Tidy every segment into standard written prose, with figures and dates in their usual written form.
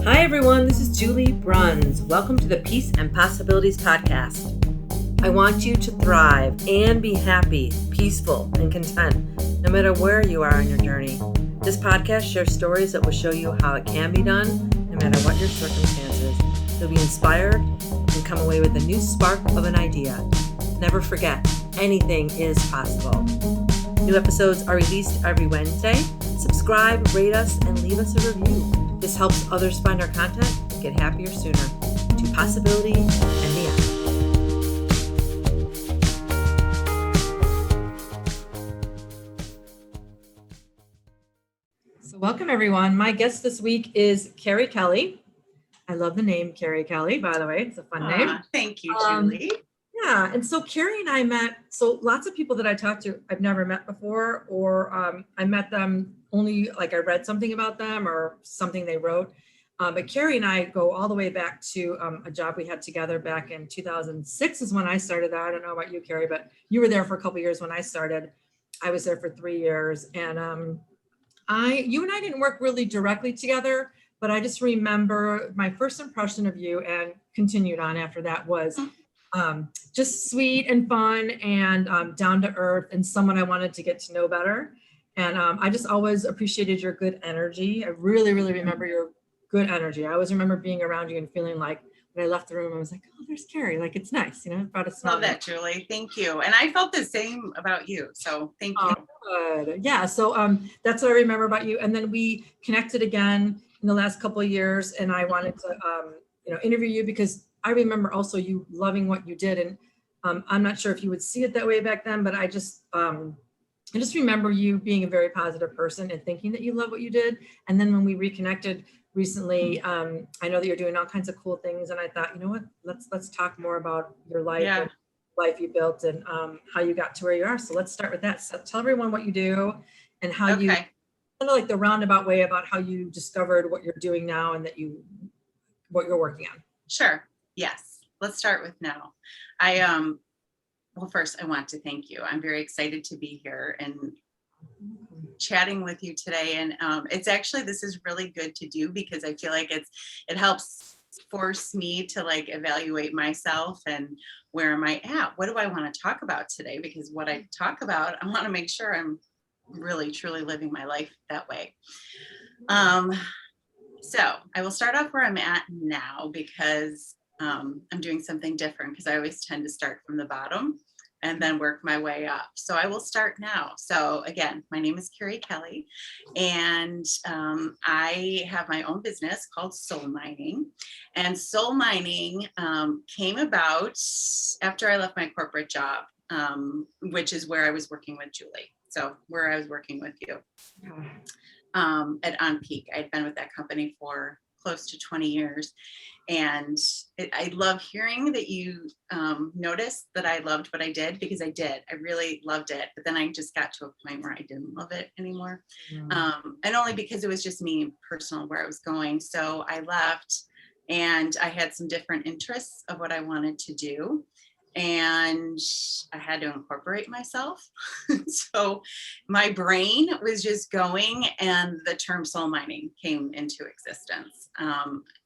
Hi everyone, this is Julie Bruns. Welcome to the Peace and Possibilities podcast. I want you to thrive and be happy, peaceful, and content, no matter where you are on your journey. This podcast shares stories that will show you how it can be done, no matter what your circumstances. You'll be inspired and come away with a new spark of an idea. Never forget, anything is possible. New episodes are released every Wednesday. Subscribe, rate us, and leave us a review. This helps others find our content and get happier sooner. To possibility and beyond. So welcome everyone. My guest this week is Keri Kelly. I love the name Keri Kelly, by the way. It's a fun name. Thank you, Julie. Yeah, and so Carrie and I met, so lots of people that I talked to, I've never met before, or I met them only, like I read something about them or something they wrote. But Carrie and I go all the way back to a job we had together back in 2006 is when I started that. I don't know about you, Carrie, but you were there for a couple of years when I started. I was there for 3 years. And you and I didn't work really directly together, but I just remember my first impression of you and continued on after that was just sweet and fun and down to earth and someone I wanted to get to know better. And I just always appreciated your good energy. I really, really remember your good energy. I always remember being around you and feeling like when I left the room, I was like, oh, there's Carrie. Like, it's nice, you know, about a smile. Love that, Julie. Thank you. And I felt the same about you. So thank you. Good. Yeah. So that's what I remember about you. And then we connected again in the last couple of years. And I wanted to, interview you because I remember also you loving what you did. And I'm not sure if you would see it that way back then, but I just remember you being a very positive person and thinking that you love what you did. And then when we reconnected recently, I know that you're doing all kinds of cool things. And I thought, you know what, let's talk more about your life, and life you built and how you got to where you are. So let's start with that. So tell everyone what you do and how you, kind of like the roundabout way about how you discovered what you're doing now and what you're working on. Sure. Yes. Let's start with now. Well, first I want to thank you. I'm very excited to be here and chatting with you today. And it's actually, this is really good to do because I feel like it helps force me to like evaluate myself and where am I at? What do I want to talk about today? Because what I talk about, I want to make sure I'm really, truly living my life that way. So I will start off where I'm at now because I'm doing something different because I always tend to start from the bottom and then work my way up. So I will start now. So again, my name is Keri Kelly and I have my own business called Soul Mining. And Soul Mining came about after I left my corporate job, which is where I was working with Julie. So where I was working with you at On Peak. I'd been with that company for close to 20 years. And I love hearing that you noticed that I loved what I did because I did. I really loved it. But then I just got to a point where I didn't love it anymore. And only because it was just me personal where I was going. So I left and I had some different interests of what I wanted to do. And I had to incorporate myself. So my brain was just going and the term soul mining came into existence.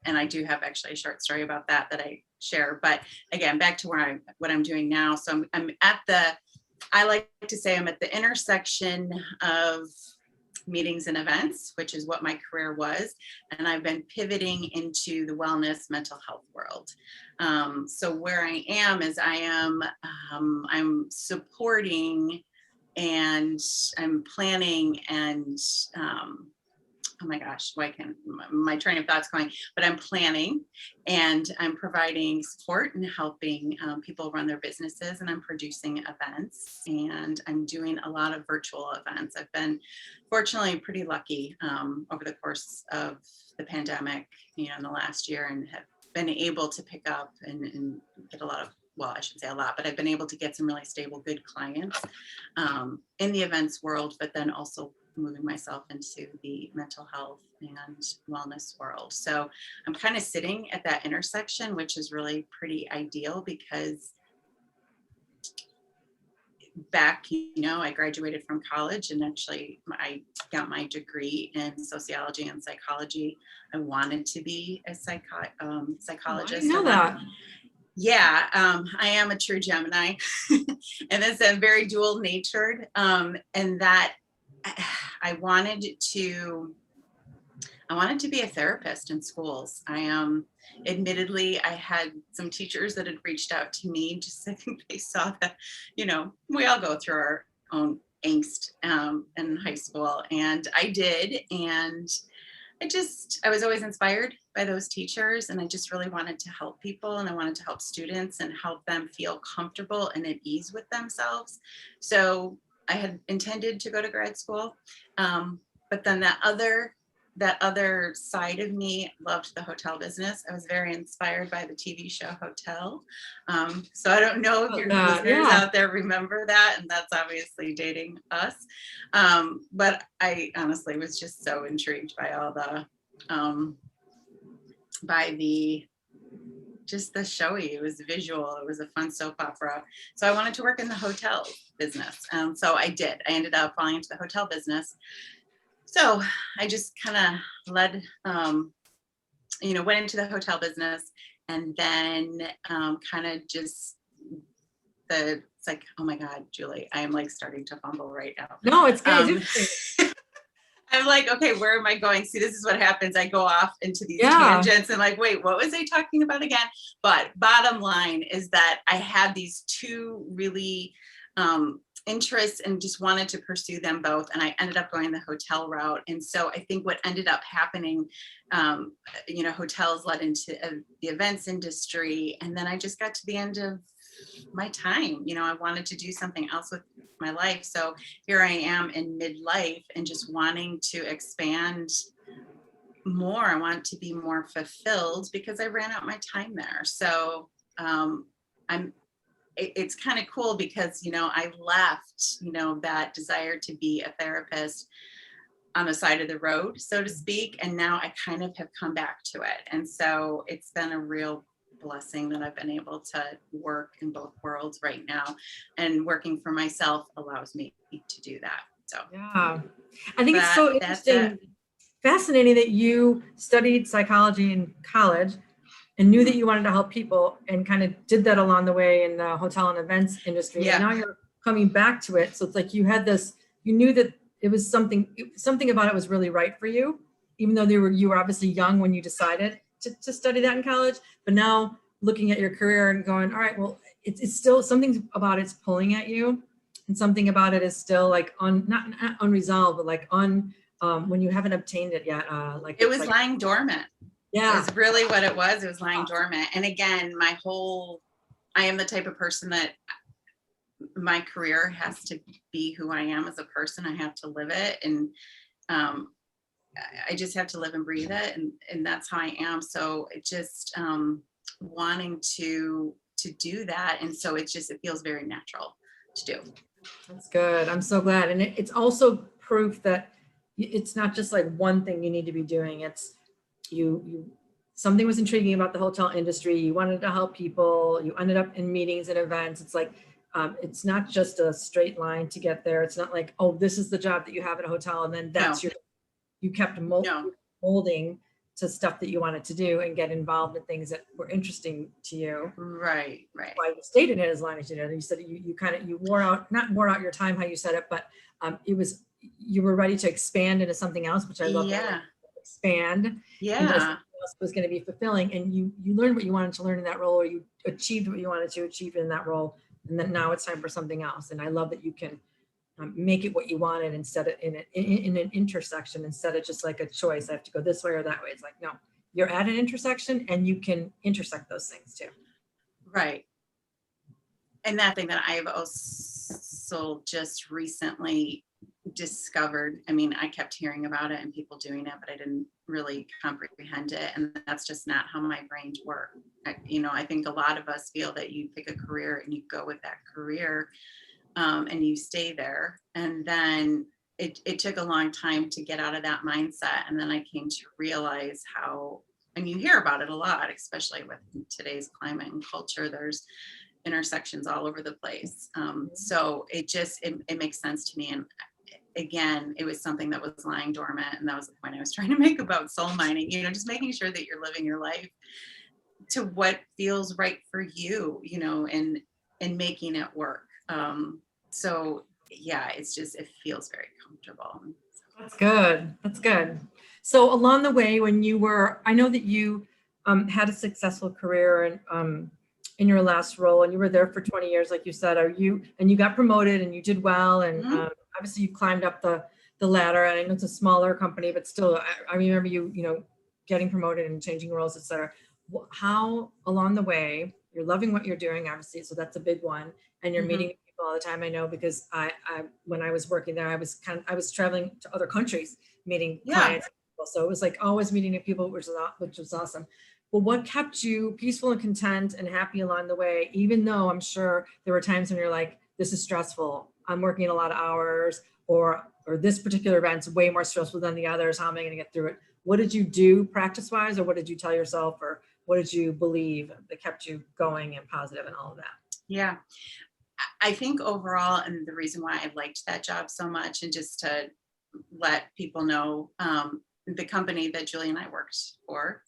And I do have actually a short story about that I share. But again, back to what I'm doing now. So I like to say I'm at the intersection of meetings and events, which is what my career was. And I've been pivoting into the wellness mental health world. So where I am is I'm supporting and I'm planning and oh my gosh, why can't my train of thought's going, but I'm planning and I'm providing support and helping people run their businesses, and I'm producing events and I'm doing a lot of virtual events. I've been fortunately pretty lucky over the course of the pandemic, in the last year, and have been able to pick up and get a lot of, well, I shouldn't say a lot, but I've been able to get some really stable, good clients in the events world, but then also moving myself into the mental health and wellness world. So I'm kind of sitting at that intersection, which is really pretty ideal because back, I graduated from college, and actually I got my degree in sociology and psychology. I wanted to be a Oh, I psychologist. didn't know that. Yeah, I am a true Gemini, and it's a very dual natured, and that I wanted to be a therapist in schools. Admittedly, I had some teachers that had reached out to me, just I think they saw that, we all go through our own angst in high school, and I did. And I was always inspired by those teachers, and I just really wanted to help people, and I wanted to help students and help them feel comfortable and at ease with themselves. So I had intended to go to grad school. But then that other side of me loved the hotel business. I was very inspired by the TV show Hotel. So I don't know if your listeners out there remember that, and that's obviously dating us. But I honestly was just so intrigued by all just the showy. It was visual. It was a fun soap opera. So I wanted to work in the hotel business. So I did. I ended up falling into the hotel business. So I just kind of went into the hotel business, and then kind of just it's like, oh my God, Julie, I am like starting to fumble right now. No, it's good. I'm like, okay, where am I going? See, this is what happens. I go off into these tangents and like, wait, what was I talking about again? But bottom line is that I had these two really interests and just wanted to pursue them both. And I ended up going the hotel route. And so I think what ended up happening, hotels led into the events industry. And then I just got to the end of my time. I wanted to do something else with my life. So here I am in midlife and just wanting to expand more. I want to be more fulfilled because I ran out my time there. So it's kind of cool because, I left, that desire to be a therapist on the side of the road, so to speak. And now I kind of have come back to it. And so it's been a real blessing that I've been able to work in both worlds right now, and working for myself allows me to do that. So yeah, I think it's so interesting, fascinating that you studied psychology in college and knew that you wanted to help people and kind of did that along the way in the hotel and events industry. Yeah. And now you're coming back to it. So it's like you knew that it was something about it was really right for you, even though you were obviously young when you decided to study that in college. But now looking at your career and going, all right, well, it's still something about it's pulling at you, and something about it is still like not unresolved, but like when you haven't obtained it yet. Like it was like lying dormant. Yeah, is really what it was. It was lying dormant. And again, I am the type of person that my career has to be who I am as a person. I have to live it. And I just have to live and breathe it. And that's how I am. So it just wanting to do that. And so it feels very natural to do. That's good. I'm so glad. And it's also proof that it's not just like one thing you need to be doing. It's something was intriguing about the hotel industry. You wanted to help people. You ended up in meetings and events. It's like, it's not just a straight line to get there. It's not like, oh, this is the job that you have at a hotel. And then that's you kept molding to stuff that you wanted to do and get involved in things that were interesting to you. Right. Why you stayed in it as long as you did. You said you not wore out your time, how you said it, but you were ready to expand into something else, which I love. Yeah. Expand. Yeah. Was going to be fulfilling, and you learned what you wanted to learn in that role, or you achieved what you wanted to achieve in that role, and then now it's time for something else. And I love that you can make it what you wanted instead of in an intersection, instead of just like a choice. I have to go this way or that way. It's like, no, you're at an intersection and you can intersect those things too. Right. And that thing that I've also just recently discovered, I mean, I kept hearing about it and people doing it, but I didn't really comprehend it. And that's just not how my brains work. I think a lot of us feel that you pick a career and you go with that career and you stay there. And then it took a long time to get out of that mindset. And then I came to realize how, and you hear about it a lot, especially with today's climate and culture, there's intersections all over the place. So it makes sense to me. And again, it was something that was lying dormant. And that was the point I was trying to make about soul mining, just making sure that you're living your life to what feels right for you, and making it work. So yeah, it feels very comfortable. That's good. That's good. So along the way, I know that you had a successful career in your last role, and you were there for 20 years, like you said. And you got promoted, and you did well, and obviously you climbed up the ladder. And I know it's a smaller company, but still, I remember you getting promoted and changing roles, et cetera. How along the way you're loving what you're doing, obviously, so that's a big one, and you're meeting people all the time. I know because I when I was working there, I was traveling to other countries meeting clients and people, so it was like always meeting new people, which was awesome. But what kept you peaceful and content and happy along the way, even though I'm sure there were times when you're like, this is stressful, I'm working a lot of hours, or this particular event's way more stressful than the others, how am I going to get through it? What did you do practice wise, or what did you tell yourself, or what did you believe that kept you going and positive and all of that? Yeah, I think overall, and the reason why I liked that job so much, and just to let people know, the company that Julie and I worked for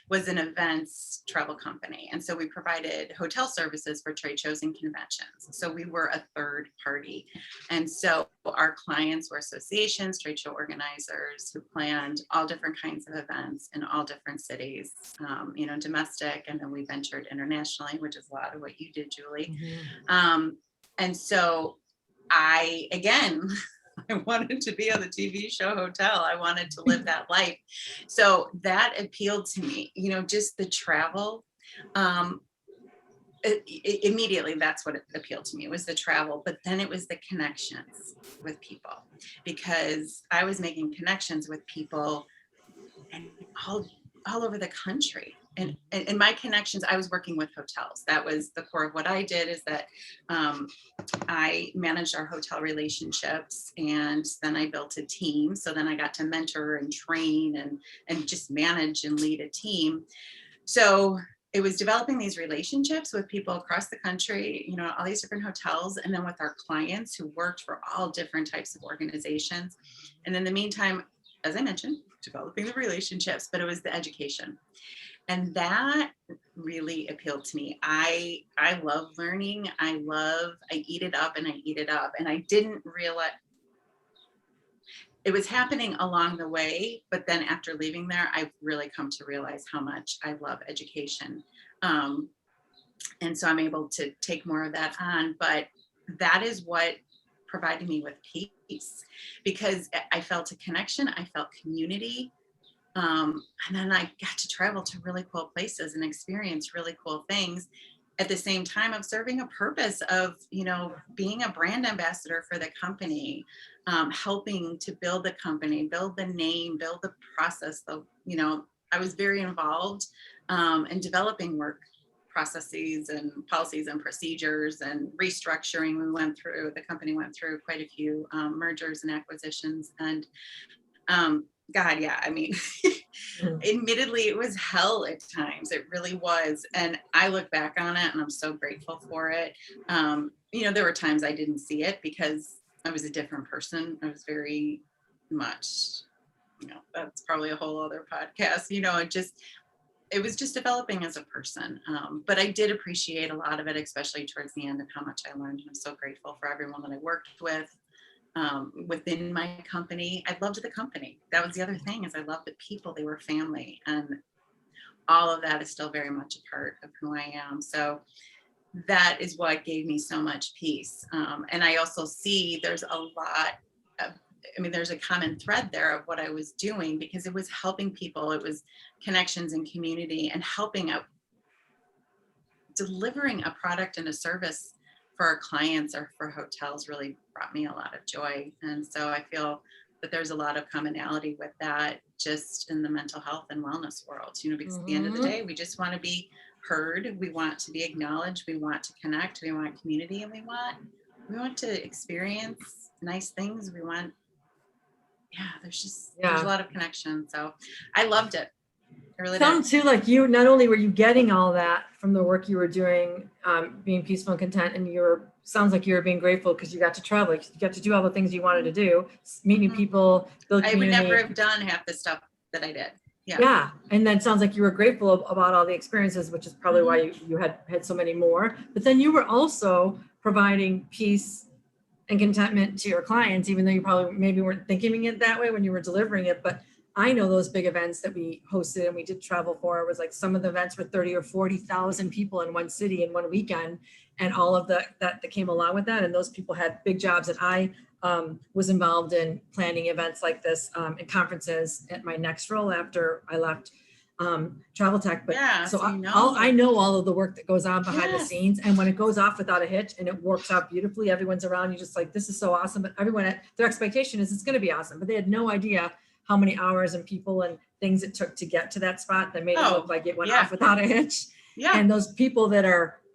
was an events travel company. And so we provided hotel services for trade shows and conventions. So we were a third party. And so our clients were associations, trade show organizers who planned all different kinds of events in all different cities, domestic. And then we ventured internationally, which is a lot of what you did, Julie. And so again, I wanted to be on the TV show Hotel. I wanted to live that life. So that appealed to me, just the travel. Immediately, that's what appealed to me. It was the travel, but then it was the connections with people, because I was making connections with people and all over the country. And my connections, I was working with hotels. That was the core of what I did, is that I managed our hotel relationships, and then I built a team. So then I got to mentor and train and just manage and lead a team. So it was developing these relationships with people across the country, all these different hotels, and then with our clients who worked for all different types of organizations. And in the meantime, as I mentioned, developing the relationships, but it was the education. And that really appealed to me. I love learning. I eat it up and I eat it up. And I didn't realize it was happening along the way. But then after leaving there, I've really come to realize how much I love education. And so I'm able to take more of that on. But that is what provided me with peace, because I felt a connection. I felt community. And then I got to travel to really cool places and experience really cool things at the same time of serving a purpose of, being a brand ambassador for the company, helping to build the company, build the name, build the process. I was very involved in developing work processes and policies and procedures and restructuring. The company went through quite a few mergers and acquisitions, and God, yeah, I mean, admittedly, it was hell at times. It really was. And I look back on it and I'm so grateful for it. There were times I didn't see it because I was a different person. I was very much, that's probably a whole other podcast, it was just developing as a person. But I did appreciate a lot of it, especially towards the end, of how much I learned. I'm so grateful for everyone that I worked with. Within my company, I loved the company. That was the other thing, is I loved the people. They were family, and all of that is still very much a part of who I am. So that is what gave me so much peace. And I also see there's there's a common thread there of what I was doing, because it was helping people. It was connections and community, and helping out, delivering a product and a service for our clients or for hotels really brought me a lot of joy. And so I feel that there's a lot of commonality with that, just in the mental health and wellness world, because at the end of the day, we just want to be heard. We want to be acknowledged. We want to connect. We want community, and we want to experience nice things. There's a lot of connection. So I loved it. I really did. Sounds too like you, not only were you getting all that from the work you were doing, being peaceful and content, and sounds like you were being grateful because you got to travel, you got to do all the things you wanted to do, meet new people, build I would never community. have done half the stuff that I did. Yeah. Yeah. And then sounds like you were grateful about all the experiences, which is probably why you had so many more. But then you were also providing peace and contentment to your clients, even though you probably maybe weren't thinking it that way when you were delivering it. But I know those big events that we hosted and we did travel for, it was like some of the events were 30 or 40,000 people in one city in one weekend, and all of that came along with that. And those people had big jobs. And I was involved in planning events like this and conferences at my next role after I left travel tech. But Yeah, so you know. I know all of the work that goes on behind the Yes. scenes, and when it goes off without a hitch and it works out beautifully, everyone's around you just like, this is so awesome. But everyone, their expectation is it's going to be awesome, but they had no idea how many hours and people and things it took to get to that spot that made it look like it went off without a hitch. Yeah. And those people that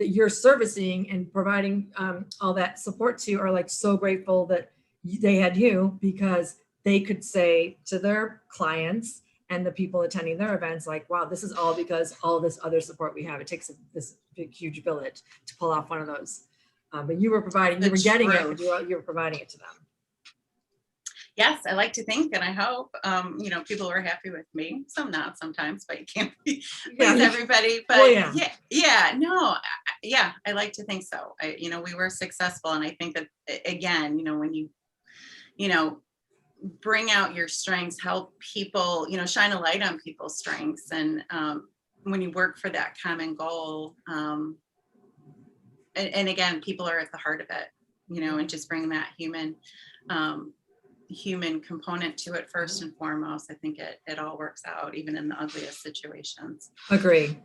you're servicing and providing all that support to are like so grateful that they had you, because they could say to their clients and the people attending their events, like, wow, this is all because all this other support we have. It takes this big, huge village to pull off one of those. But you were providing, you were getting it, but you were providing it to them. Yes, I like to think, and I hope, people were happy with me. Some not sometimes, but you can't please everybody. But I like to think so. We were successful, and I think that again, when you bring out your strengths, help people, shine a light on people's strengths, and when you work for that common goal, and again, people are at the heart of it, and just bring that human component to it first and foremost. I think it all works out, even in the ugliest situations. Agree.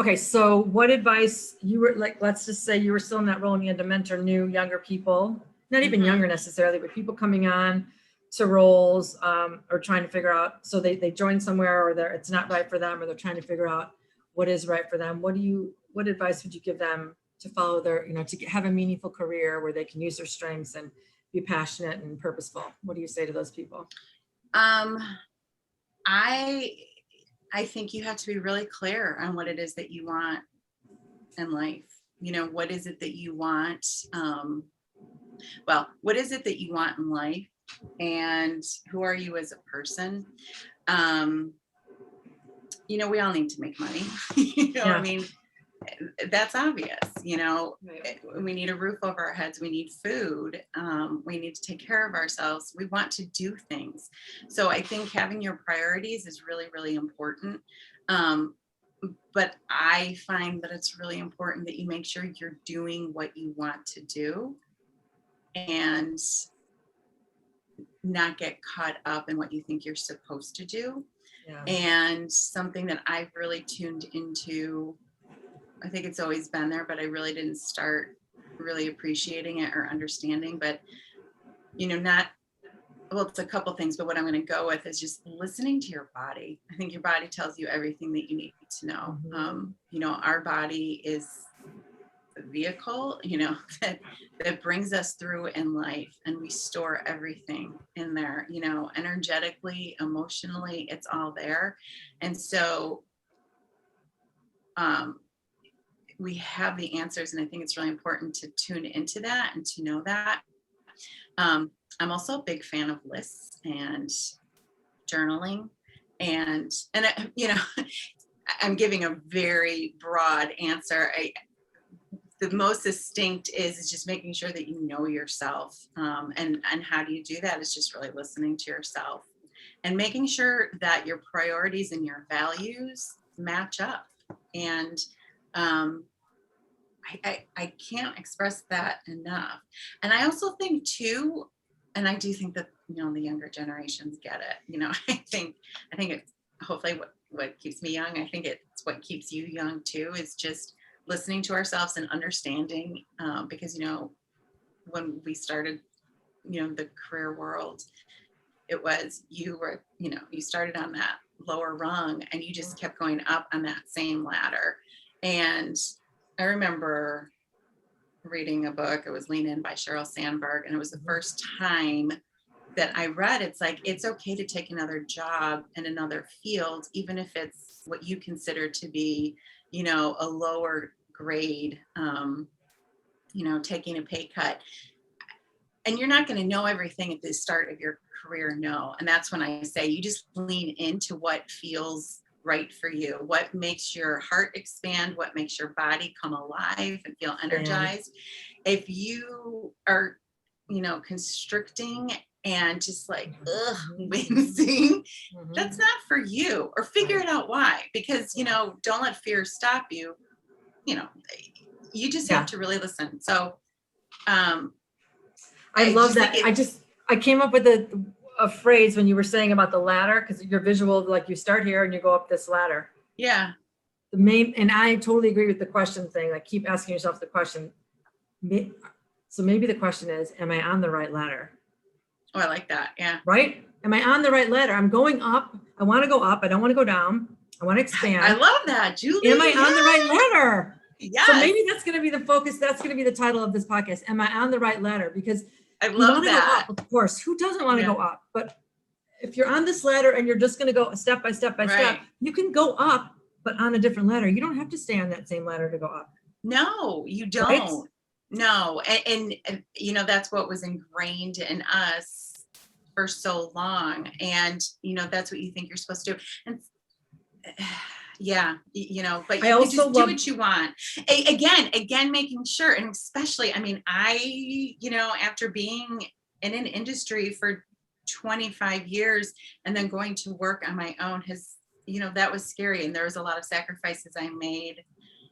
Okay, so what advice you were like, let's just say you were still in that role and you had to mentor new, younger people, not even younger necessarily, but people coming on to roles or trying to figure out, so they join somewhere, or it's not right for them, or they're trying to figure out what is right for them. What advice would you give them to follow their, to have a meaningful career where they can use their strengths and be passionate and purposeful? What do you say to those people? I think you have to be really clear on what it is that you want in life. What is it that you want? What is it that you want in life? And who are you as a person? We all need to make money. I mean, that's obvious. We need a roof over our heads. We need food. We need to take care of ourselves. We want to do things. So I think having your priorities is really, really important. But I find that it's really important that you make sure you're doing what you want to do and not get caught up in what you think you're supposed to do. Yeah. And something that I've really tuned into, I think it's always been there, but I really didn't start really appreciating it or understanding. But, it's a couple things, but what I'm going to go with is just listening to your body. I think your body tells you everything that you need to know. Our body is the vehicle, that brings us through in life, and we store everything in there, energetically, emotionally, it's all there. And so, we have the answers, and I think it's really important to tune into that and to know that. I'm also a big fan of lists and journaling, and I'm giving a very broad answer. The most distinct is just making sure that you know yourself, and how do you do that is just really listening to yourself and making sure that your priorities and your values match up. And I can't express that enough. And I also think too, and I do think that, the younger generations get it. I think it's hopefully what keeps me young. I think it's what keeps you young too, is just listening to ourselves and understanding, because, when we started, the career world, it was, you started on that lower rung and you just kept going up on that same ladder. And I remember reading a book, it was Lean In by Sheryl Sandberg, and it was the first time that I read, it's like, it's okay to take another job in another field, even if it's what you consider to be, a lower grade, taking a pay cut. And you're not going to know everything at the start of your career, no. And that's when I say you just lean into what feels right for you, what makes your heart expand, what makes your body come alive and feel energized. If you are, constricting and just like, wincing, that's not for you, or figure it out why, because, don't let fear stop you. You just have to really listen. So, I love that. I came up with a phrase when you were saying about the ladder, because your visual, like you start here and you go up this ladder. Yeah. And I totally agree with the question thing. Like, keep asking yourself the question. So maybe the question is, am I on the right ladder? Oh, I like that. Yeah. Right? Am I on the right ladder? I'm going up. I want to go up. I don't want to go down. I want to expand. I love that, Julie. Am I on the right ladder? Yes. So maybe that's going to be the focus. That's going to be the title of this podcast. Am I on the right ladder? Because I love that. Go up, of course. Who doesn't want to go up? But if you're on this ladder and you're just going to go step by step by step, you can go up, but on a different ladder. You don't have to stay on that same ladder to go up. No, you don't. Right? No. And that's what was ingrained in us for so long. And, that's what you think you're supposed to do. And but you can just do what you want. Again, making sure, and especially, after being in an industry for 25 years and then going to work on my own that was scary. And there was a lot of sacrifices I made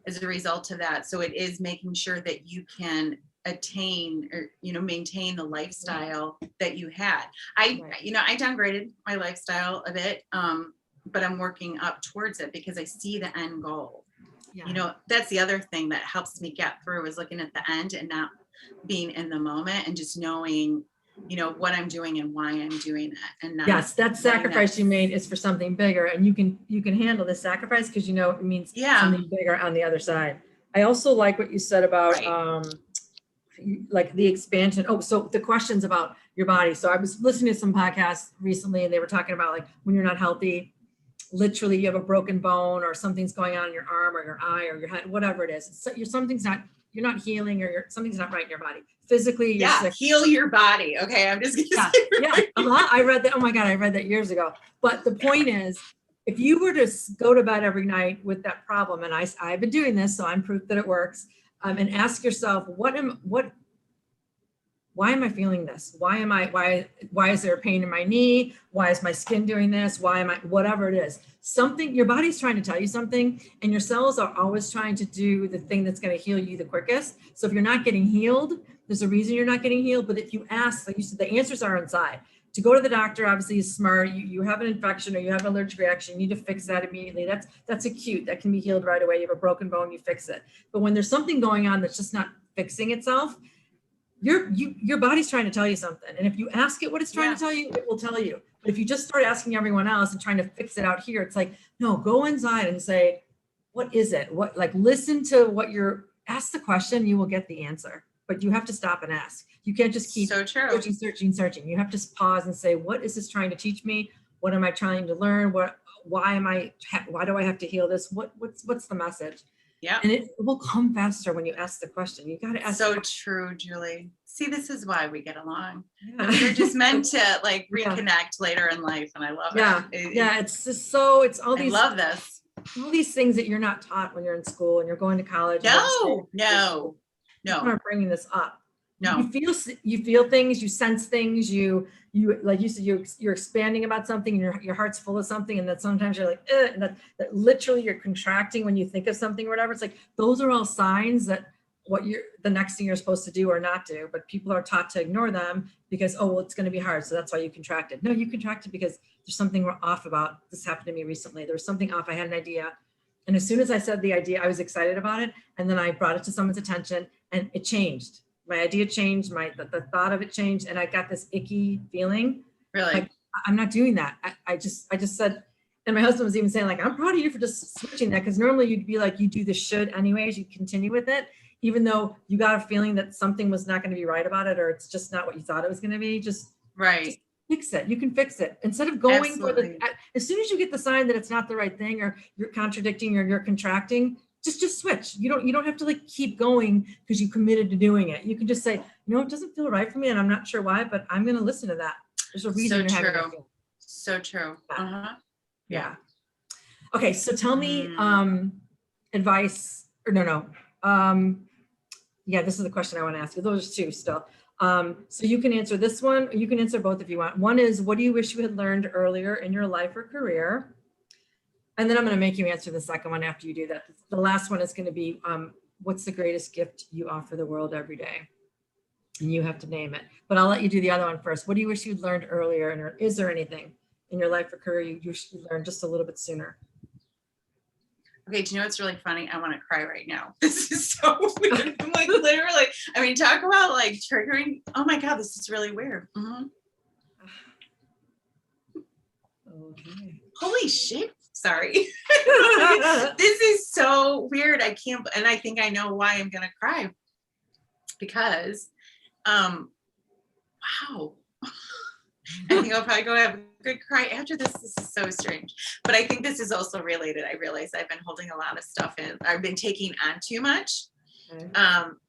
as a result of that. So it is making sure that you can attain or, maintain the lifestyle that you had. I downgraded my lifestyle a bit. But I'm working up towards it because I see the end goal. Yeah. That's the other thing that helps me get through, is looking at the end and not being in the moment and just knowing, what I'm doing and why I'm doing it. And not that sacrifice you made is for something bigger, and you can handle the sacrifice because it means something bigger on the other side. I also like what you said about like the expansion. Oh, so the questions about your body. So I was listening to some podcasts recently and they were talking about, like, when you're not healthy, literally you have a broken bone or something's going on in your arm or your eye or your head, whatever it is. You're not healing, or something's not right in your body. Physically, you're sick. Heal your body. Okay. I'm just gonna say I read that. Oh my God, I read that years ago. But the point is, if you were to go to bed every night with that problem, and I've been doing this, so I'm proof that it works, and ask yourself, why am I feeling this? Why is there a pain in my knee? Why is my skin doing this? Whatever it is, your body's trying to tell you something, and your cells are always trying to do the thing that's going to heal you the quickest. So if you're not getting healed, there's a reason you're not getting healed. But if you ask, like you said, the answers are inside. To go to the doctor, obviously, is smart. You have an infection or you have an allergic reaction, you need to fix that immediately. That's acute. That can be healed right away. You have a broken bone, you fix it. But when there's something going on that's just not fixing itself, your body's trying to tell you something. And if you ask it what it's trying to tell you, it will tell you. But if you just start asking everyone else and trying to fix it out here, it's like, no, go inside and say, what is it? Listen to ask the question, you will get the answer. But you have to stop and ask. You can't just keep searching. You have to pause and say, what is this trying to teach me? What am I trying to learn? Why do I have to heal this? What's the message? Yeah. And it will come faster when you ask the question. You got to ask. So true, Julie. See, this is why we get along. Yeah. We're just meant to reconnect later in life. And I love it. Yeah. It's just it's all these. I love this. All these things that you're not taught when you're in school and you're going to college. No. I'm not bringing this up. No. You feel things, you sense things, you like you said, you're expanding about something and your heart's full of something, and that sometimes you're like, and that literally you're contracting when you think of something or whatever. It's like, those are all signs that the next thing you're supposed to do or not do, but people are taught to ignore them because, it's going to be hard. So that's why you contracted. No, you contracted because there's something off about this. Happened to me recently. There was something off. I had an idea. And as soon as I said the idea, I was excited about it. And then I brought it to someone's attention and it changed. My idea changed, the thought of it changed, and I got this icky feeling. Really? Like, I'm not doing that. I just said, and my husband was even saying, like, I'm proud of you for just switching that, because normally you'd be like, you do the should anyways, you continue with it, even though you got a feeling that something was not going to be right about it, or it's just not what you thought it was going to be. Just fix it. You can fix it. Instead of going for Absolutely. as soon as you get the sign that it's not the right thing, or you're contradicting, or you're contracting, just switch. You don't have to like keep going because you committed to doing it. You can just say, it doesn't feel right for me and I'm not sure why, but I'm going to listen to that. There's a reason So you're having true. a feeling. So true. Yeah. Yeah. Okay. So tell me, advice or no. Yeah, this is the question I want to ask you. Those are two still. So you can answer this one, or you can answer both if you want. One is, what do you wish you had learned earlier in your life or career? And then I'm going to make you answer the second one after you do that. The last one is going to be, what's the greatest gift you offer the world every day? And you have to name it, but I'll let you do the other one first. What do you wish you'd learned earlier? And is there anything in your life or career you wish you learned just a little bit sooner? Okay, do you know what's really funny? I want to cry right now. This is so weird. I'm like, literally, I mean, talk about like triggering. Oh my God, this is really weird. Okay. Holy shit. Sorry. This is so weird. I can't, and I think I know why I'm going to cry. Because, wow. I think I'll probably go have a good cry after this. This is so strange. But I think this is also related. I realize I've been holding a lot of stuff in. I've been taking on too much. Okay.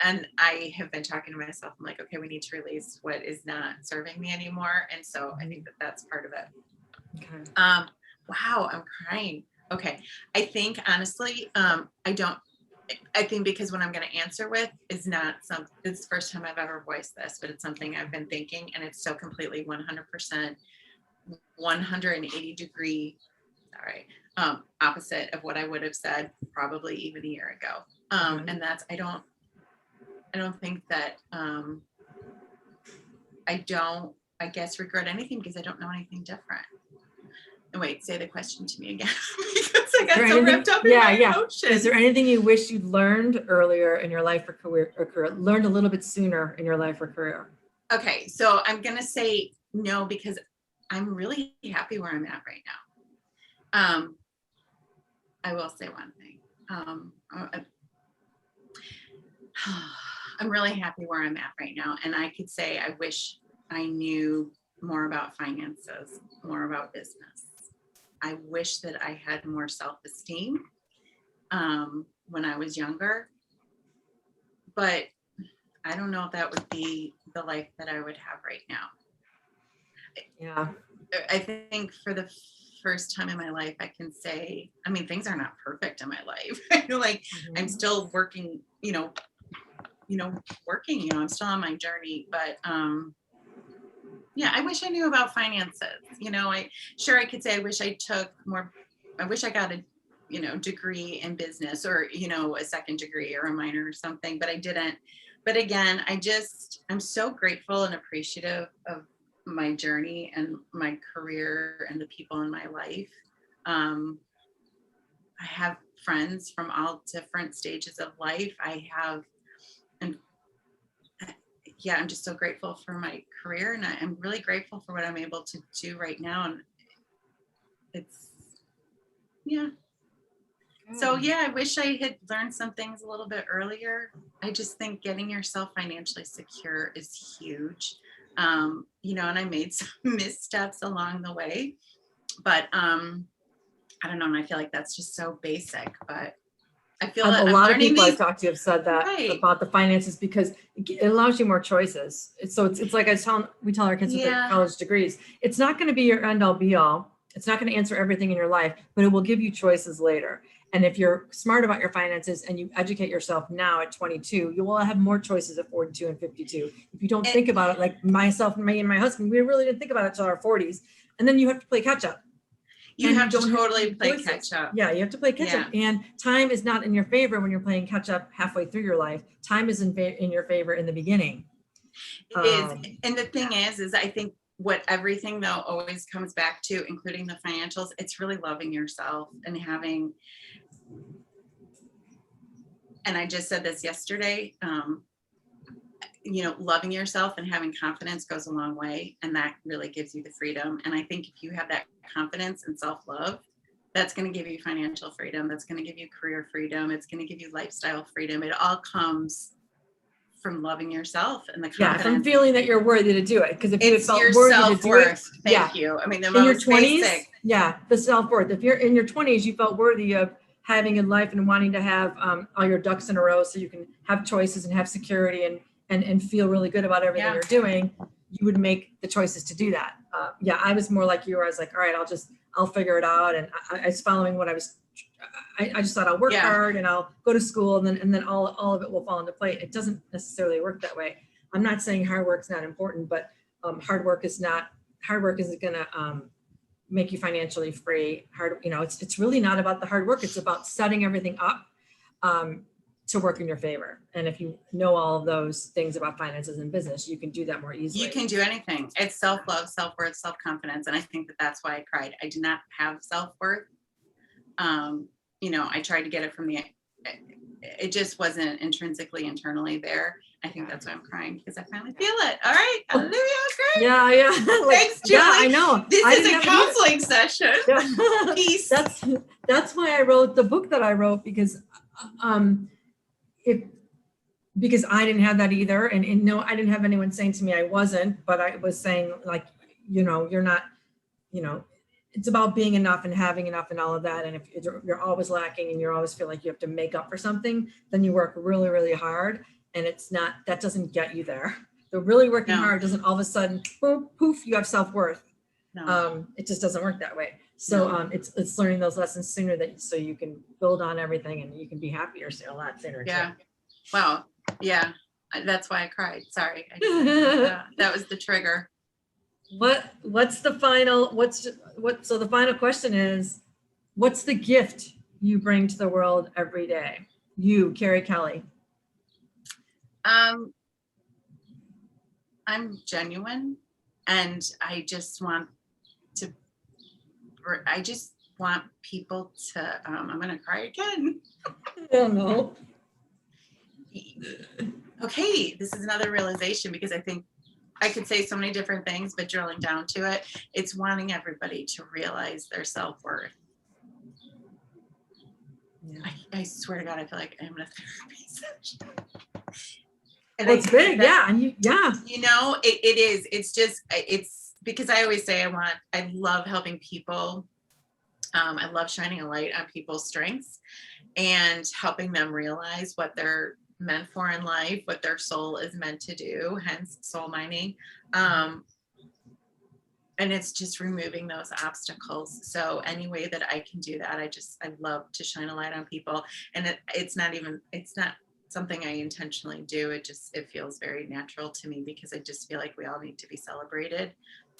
And I have been talking to myself. I'm like, okay, we need to release what is not serving me anymore. And so I think that that's part of it. Okay. Wow, I'm crying. Okay. I think honestly, I think because what I'm going to answer with is not it's the first time I've ever voiced this, but it's something I've been thinking, and it's so completely 100%, 180 degree, opposite of what I would have said probably even a year ago. And that's, I don't think that, I guess regret anything because I don't know anything different. And wait, say the question to me again because I got so wrapped up in my emotions. Is there anything you wish you'd learned earlier in your life or career, learned a little bit sooner in your life or career? Okay, so I'm gonna say no because I'm really happy where I'm at right now. I will say one thing. I'm really happy where I'm at right now, and I could say I wish I knew more about finances, more about business. I wish that I had more self-esteem when I was younger, but I don't know if that would be the life that I would have right now. Yeah. I think for the first time in my life, I can say, I mean, things are not perfect in my life. I feel like I'm still working, I'm still on my journey, but yeah, I wish I knew about finances. I could say I wish I got a, degree in business or, a second degree or a minor or something, but I didn't. But again, I'm so grateful and appreciative of my journey and my career and the people in my life. I have friends from all different stages of life. I'm just so grateful for my career, and I'm really grateful for what I'm able to do right now. And So I wish I had learned some things a little bit earlier. I just think getting yourself financially secure is huge. And I made some missteps along the way, but I don't know. And I feel like that's just so basic, but I feel that a lot of people I've talked to have said that about the finances because it allows you more choices. So it's like we tell our kids with their college degrees, it's not going to be your end all be all. It's not going to answer everything in your life, but it will give you choices later. And if you're smart about your finances and you educate yourself now at 22, you will have more choices at 42 and 52. If you don't think about it, like myself and me and my husband, we really didn't think about it till our 40s. And then you have to play catch up. You have to totally play catch up. Yeah, you have to play catch up. And time is not in your favor when you're playing catch up halfway through your life. Time is in your favor in the beginning. It is. And the thing is I think what everything though always comes back to, including the financials, it's really loving yourself and having, and I just said this yesterday, loving yourself and having confidence goes a long way. And that really gives you the freedom. And I think if you have that confidence and self-love, that's going to give you financial freedom. That's going to give you career freedom. It's going to give you lifestyle freedom. It all comes from loving yourself and the Yeah, confidence. from feeling that you're worthy to do it. Because if you had It's felt your worthy to do it, self-worth. Thank you. I mean, the in your most 20s, basic. yeah, the self-worth. If you're in your 20s, you felt worthy of having a life and wanting to have all your ducks in a row so you can have choices and have security and feel really good about everything Yeah. you're doing, you would make the choices to do that. Yeah, I was more like you, where I was like, all right, I'll figure it out. And I was following what I just thought I'll work Yeah. hard and I'll go to school and then all of it will fall into play. It doesn't necessarily work that way. I'm not saying hard work's not important, but hard work isn't going to make you financially free. It's really not about the hard work. It's about setting everything up to work in your favor. And if you know all of those things about finances and business, you can do that more easily. You can do anything. It's self-love, self-worth, self-confidence. And I think that that's why I cried. I did not have self-worth. I tried to get it from it just wasn't intrinsically internally there. I think that's why I'm crying, because I finally feel it. All right. Hallelujah. Great. Yeah. Thanks, Julie. Yeah, I know. This is a counseling session. Yeah. Peace. That's why I wrote the book that I wrote, because because I didn't have that either. And no, I didn't have anyone saying to me I wasn't, but I was saying, like, you're not, it's about being enough and having enough and all of that. And if you're always lacking and you always feel like you have to make up for something, then you work really, really hard. And that doesn't get you there. The really working hard doesn't all of a sudden, boom, poof, you have self-worth. No. It just doesn't work that way. So it's learning those lessons sooner so you can build on everything and you can be happier a lot sooner. Yeah. Too. Wow. Yeah. That's why I cried. Sorry. That was the trigger. What's the final, so the final question is, what's the gift you bring to the world every day? You, Keri Kelly. I'm genuine, and I just want people to, I'm going to cry again. Oh no. Okay. This is another realization, because I think I could say so many different things, but drilling down to it, it's wanting everybody to realize their self-worth. Yeah. I swear to God, I feel like I'm in a therapy session. And it's big, yeah. And it is. It's because I always say I love helping people. I love shining a light on people's strengths and helping them realize what they're meant for in life, what their soul is meant to do, hence soul mining. And it's just removing those obstacles. So any way that I can do that, I love to shine a light on people. And it's not something I intentionally do. It feels very natural to me, because I just feel like we all need to be celebrated,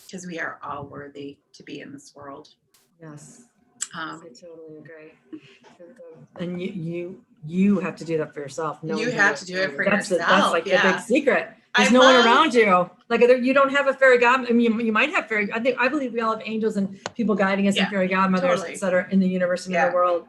because we are all worthy to be in this world. Yes. I totally agree. And you have to do that for yourself. You have to do it for yourself. That's like the big secret. There's no one around you. Like, you don't have a fairy godmother. I mean, you might have I believe we all have angels and people guiding us and fairy godmothers, et cetera, in the universe and in the world.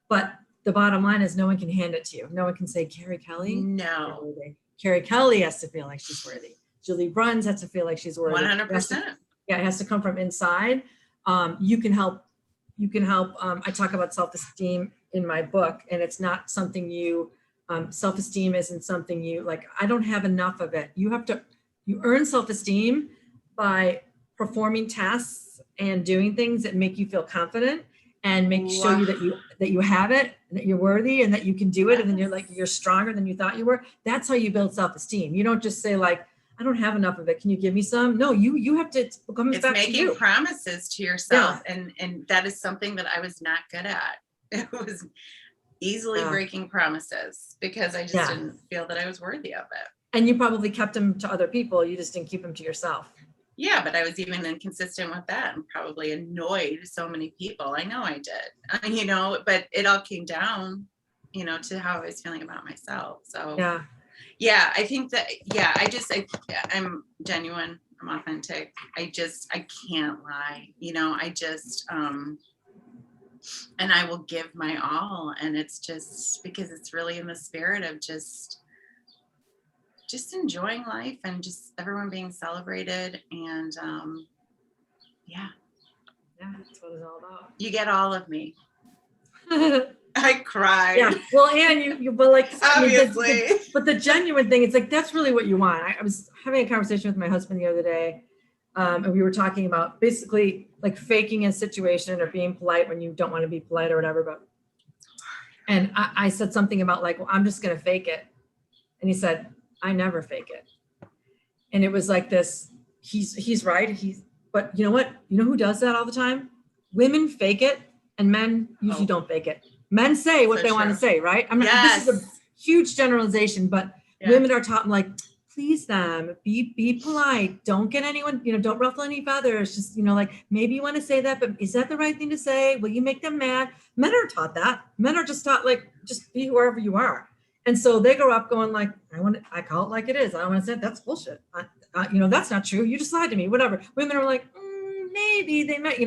But the bottom line is, no one can hand it to you. No one can say, Keri Kelly. No. Keri Kelly has to feel like she's worthy. Julie Bruns has to feel like she's worthy. 100%. It has to come from inside. You can help. I talk about self-esteem in my book, and it's not something self-esteem isn't something I don't have enough of it. You earn self-esteem by performing tasks and doing things that make you feel confident and show you that you have it, and that you're worthy, and that you can do it. And then you're stronger than you thought you were. That's how you build self-esteem. You don't just say, I don't have enough of it. Can you give me some? No, you have to. It's making promises to yourself, and that is something that I was not good at. It was easily breaking promises, because I just didn't feel that I was worthy of it. And you probably kept them to other people. You just didn't keep them to yourself. Yeah, but I was even inconsistent with that, and probably annoyed so many people. I know I did. But it all came down, to how I was feeling about myself. So yeah, I think that, I'm genuine, I'm authentic. I can't lie, and I will give my all. And it's just because it's really in the spirit of just enjoying life, and just everyone being celebrated. And that's what it's all about. You get all of me. I cried. Yeah. Well, and but like, Obviously. but the genuine thing, it's like, that's really what you want. I was having a conversation with my husband the other day. And we were talking about basically like faking a situation or being polite when you don't want to be polite or whatever. But, and I said something about like, well, I'm just going to fake it. And he said, I never fake it. And it was like this, he's right. But you know what? You know who does that all the time? Women fake it and men usually don't fake it. Men say what they want to say, right? I mean, this is a huge generalization, but women are taught like, please them, be polite. Don't get anyone, don't ruffle any feathers. Just, like maybe you want to say that, but is that the right thing to say? Will you make them mad? Men are taught that. Men are just taught like, just be whoever you are. And so they grow up going like, I call it like it is. I want to say that's bullshit. That's not true. You just lied to me, whatever. Women are like, maybe they might,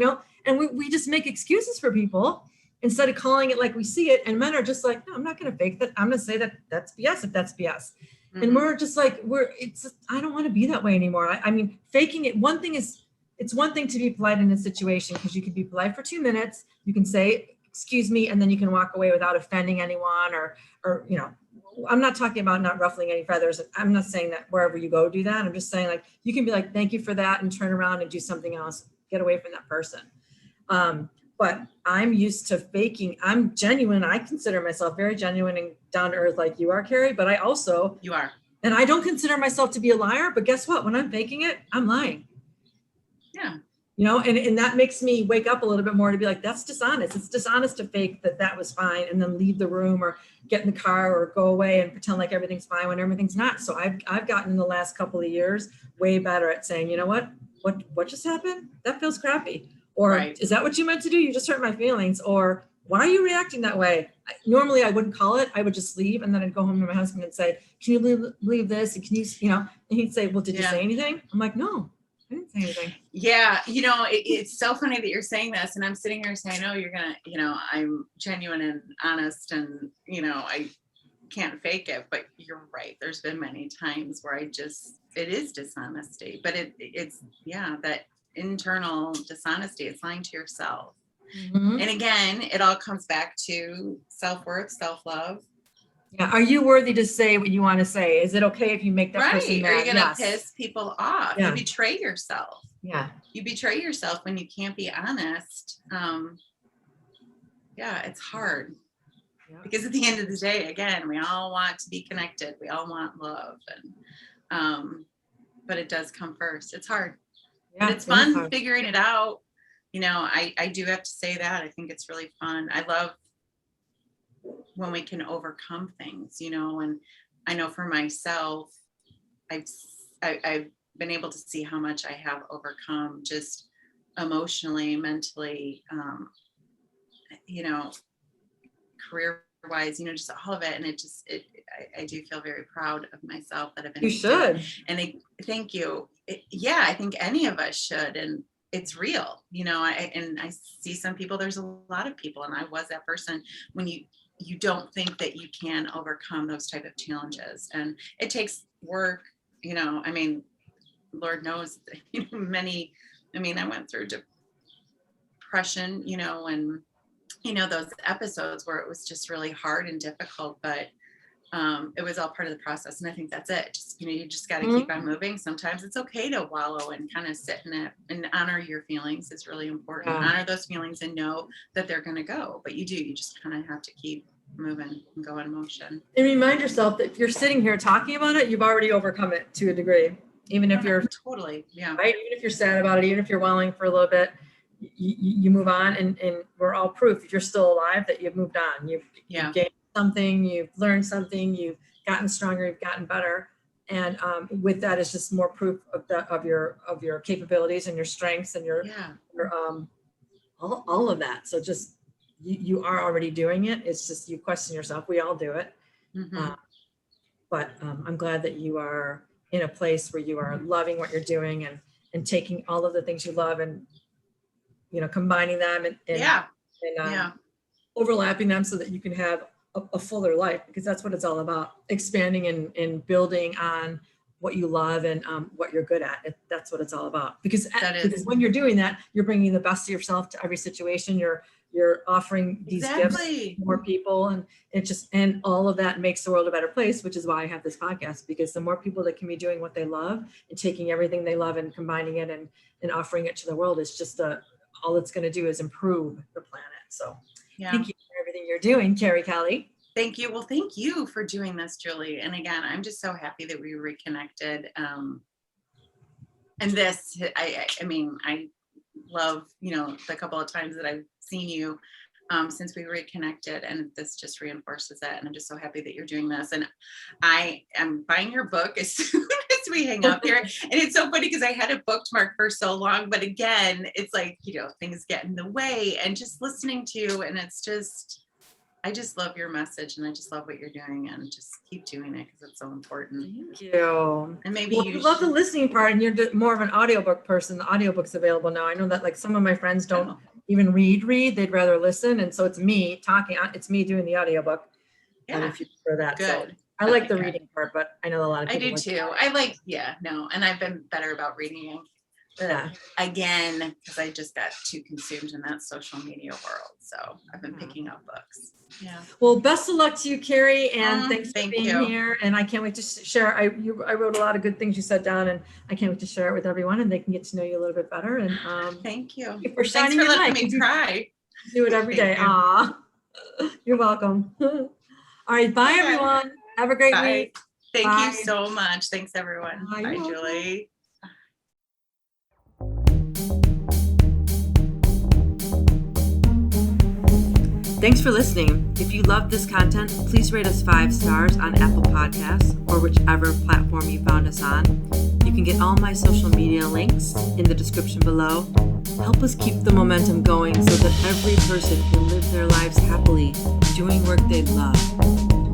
and we just make excuses for people instead of calling it like we see it. And men are just like, no, I'm not going to fake that. I'm going to say that that's BS if that's BS. And we're just like, I don't want to be that way anymore. I mean, faking it. It's one thing to be polite in a situation because you can be polite for 2 minutes. You can say, excuse me, and then you can walk away without offending anyone or, I'm not talking about not ruffling any feathers. I'm not saying that wherever you go, do that. I'm just saying like, you can be like, thank you for that and turn around and do something else, get away from that person. But I'm used to faking. I'm genuine. I consider myself very genuine and down to earth like you are, Carrie, but I also, you are. And I don't consider myself to be a liar, but guess what? When I'm faking it, I'm lying. Yeah. And that makes me wake up a little bit more to be like, that's dishonest. It's dishonest to fake that was fine and then leave the room or get in the car or go away and pretend like everything's fine when everything's not. So I've gotten in the last couple of years way better at saying, you know what just happened? That feels crappy. Or Is that what you meant to do? You just hurt my feelings. Or why are you reacting that way? Normally I wouldn't call it. I would just leave. And then I'd go home to my husband and say, can you believe this? And can you, and he'd say, well, did you say anything? I'm like, no, I didn't say anything. Yeah. It's so funny that you're saying this. And I'm sitting here saying, oh, you're going to, I'm genuine and honest and, I can't fake it, but you're right. There's been many times where it is dishonesty, but it's that internal dishonesty. It's lying to yourself. Mm-hmm. And again, it all comes back to self-worth, self-love. Yeah. Are you worthy to say what you want to say? Is it okay if you make that person mad? Are you going to piss people off? Yeah. You betray yourself. Yeah. You betray yourself when you can't be honest. It's hard. Yeah. Because at the end of the day, again, we all want to be connected. We all want love. And but it does come first. It's hard. Yeah, but it's fun figuring it out. I do have to say that. I think it's really fun. I love when we can overcome things, and I know for myself, I've been able to see how much I have overcome just emotionally, mentally, career wise, just all of it. And I do feel very proud of myself that I've been. You should. And thank you. I think any of us should. And it's real, I see some people, there's a lot of people, and I was that person when you don't think that you can overcome those type of challenges. And it takes work, Lord knows, I went through depression, and, those episodes where it was just really hard and difficult, but it was all part of the process. And I think that's it. Just, you just got to keep on moving. Sometimes it's okay to wallow and kind of sit in it and honor your feelings. It's really important. Honor those feelings and know that they're going to go, but you just kind of have to keep moving and go in motion. And remind yourself that if you're sitting here talking about it, you've already overcome it to a degree. Even if you're totally, right. Even if you're sad about it, even if you're wallowing for a little bit, you move on, and we're all proof if you're still alive that you've moved on. You've gained something, you've learned something, you've gotten stronger, you've gotten better. And with that is just more proof of your capabilities and your strengths and your all of that. So just you are already doing it. It's just you question yourself. We all do it. Mm-hmm. But I'm glad that you are in a place where you are loving what you're doing and taking all of the things you love and combining them and overlapping them so that you can have a fuller life, because that's what it's all about, expanding and building on what you love and what you're good at. That's what it's all about, because when you're doing that, you're bringing the best of yourself to every situation. You're you're offering these gifts Exactly. to more people, and and all of that makes the world a better place, which is why I have this podcast, because the more people that can be doing what they love and taking everything they love and combining it and offering it to the world is just all it's going to do is improve the planet. So Yeah. thank you for everything you're doing, Keri Kelly. Thank you. Well, thank you for doing this, Julie. And again, I'm just so happy that we reconnected. And this, I mean, I love, the couple of times that I've seen you since we reconnected, and this just reinforces that. And I'm just so happy that you're doing this. And I am buying your book as soon as we hang up here. And it's so funny because I had it bookmarked for so long, but again, it's like, things get in the way, and just listening to you, and it's just, I just love your message, and I just love what you're doing, and just keep doing it because it's so important. Thank you. And maybe you love the listening part, and you're more of an audiobook person. The audiobook's available now. I know that like some of my friends don't even read, they'd rather listen. And so it's me talking, it's me doing the audiobook. Yeah. And if you prefer that. Good. So I like the reading part, but I know a lot of people. I do too. I like, and I've been better about reading again, because I just got too consumed in that social media world. So I've been picking up books. Yeah. Well, best of luck to you, Carrie, and thanks for being you. here. And I can't wait to share. I wrote a lot of good things you said down, and I can't wait to share it with everyone, and they can get to know you a little bit better. And thank you. Thanks for letting me try. Do it every day. Aw, you're welcome. All right, bye everyone. Have a great week. Thank you so much. Thanks everyone. Bye, Julie. Thanks for listening. If you loved this content, please rate us 5 stars on Apple Podcasts or whichever platform you found us on. You can get all my social media links in the description below. Help us keep the momentum going so that every person can live their lives happily, doing work they love.